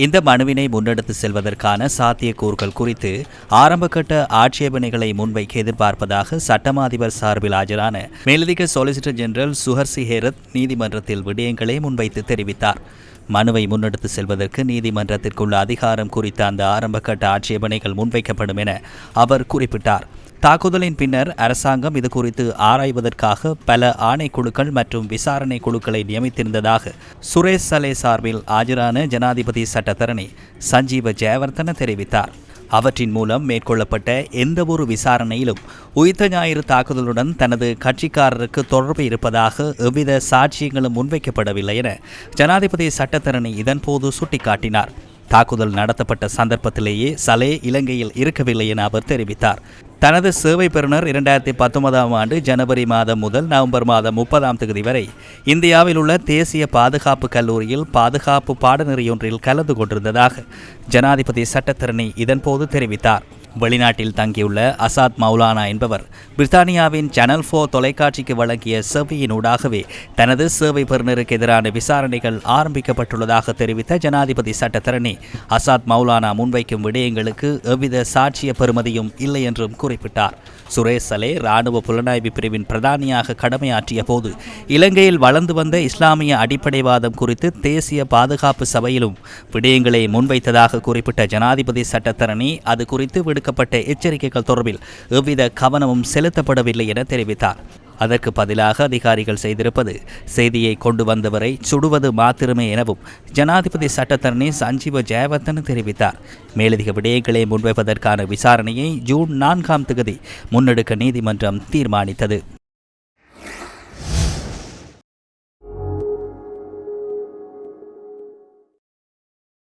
இந்த மனுவினை முன்னெடுத்து செல்வதற்கான சாத்தியக்கூறுகள் குறித்து ஆரம்பகட்ட ஆட்சேபனைகளை முன்வைக்க எதிர்பார்ப்பதாக சட்டமா அதிபர் சார்பில் ஆஜரான மேலதிக சொலிசிட்டர் ஜெனரல் சுஹர்சி ஹேரத் நீதிமன்றத்தில் விடயங்களை முன்வைத்து தெரிவித்தார். மனுவை முன்னெடுத்து செல்வதற்கு நீதிமன்றத்திற்குள்ள அதிகாரம் குறித்த அந்த ஆரம்பகட்ட ஆட்சேபனைகள் முன்வைக்கப்படும் என அவர் குறிப்பிட்டார். தாக்குதலின் பின்னர் அரசாங்கம் இது குறித்து ஆராய்வதற்காக பல ஆணைக்குழுக்கள் மற்றும் விசாரணை குழுக்களை நியமித்திருந்ததாக சுரேஷ் சலே சார்பில் ஆஜரான ஜனாதிபதி சட்டத்தரணி சஞ்சீவ ஜெயவர்தன தெரிவித்தார். அவற்றின் மூலம் மேற்கொள்ளப்பட்ட எந்தவொரு விசாரணையிலும் உயிர்த்த ஞாயிறு தாக்குதலுடன் தனது கட்சிக்காரருக்கு தொடர்பு இருப்பதாக எவ்வித சாட்சியங்களும் முன்வைக்கப்படவில்லை என ஜனாதிபதி சட்டத்தரணி இதன்போது சுட்டிக்காட்டினார். தாக்குதல் நடத்தப்பட்ட சந்தர்ப்பத்திலேயே சலே இலங்கையில் இருக்கவில்லை என அவர் தெரிவித்தார். தனது சேவை பெறுநர் 2019ஆம் ஆண்டு ஜனவரி மாதம் முதல் நவம்பர் மாதம் 30ஆம் தேதி வரை இந்தியாவில் உள்ள தேசிய பாதுகாப்பு கல்லூரியில் பாதுகாப்பு பாடநெறியொன்றில் கலந்து கொண்டிருந்ததாக ஜனாதிபதி சட்டத்தரணி இதன்போது தெரிவித்தார். வெளிநாட்டில் தங்கியுள்ள அசாத் மௌலானா என்பவர் பிரித்தானியாவின் சேனல் 4 தொலைக்காட்சிக்கு வழங்கிய செவ்வியினூடாகவே தனது சேவை பெறுநருக்கு எதிரான விசாரணைகள் ஆரம்பிக்கப்பட்டுள்ளதாக தெரிவித்த ஜனாதிபதி சட்டத்தரணி அசாத் மௌலானா முன்வைக்கும் விடயங்களுக்கு எவ்வித சாட்சிய பெறுமதியும் இல்லை என்றும் குறிப்பிட்டார். சுரேஷ் சலே இராணுவ புலனாய்வு பிரிவின் பிரதானியாக கடமையாற்றிய போது இலங்கையில் வளர்ந்து வந்த இஸ்லாமிய அடிப்படைவாதம் குறித்து தேசிய பாதுகாப்பு சபையிலும் விடயங்களை முன்வைத்ததாக குறிப்பிட்ட ஜனாதிபதி சட்டத்தரணி அது குறித்து விடுக்கப்பட்ட எச்சரிக்கைகள் தொடர்பில் எவ்வித கவனமும் செலுத்தப்படவில்லை என தெரிவித்தார். அதற்கு பதிலாக அதிகாரிகள் செய்திருப்பது செய்தியை கொண்டு வந்தவரை சுடுவது மாத்திரமே எனவும் ஜனாதிபதி சட்டத்தரணி சஞ்சீவ ஜெயவர்தன தெரிவித்தார். மேலதிக விடயங்களை முன்வைப்பதற்கான விசாரணையை ஜூன் 4ஆம் தேதி முன்னெடுக்க நீதிமன்றம் தீர்மானித்தது.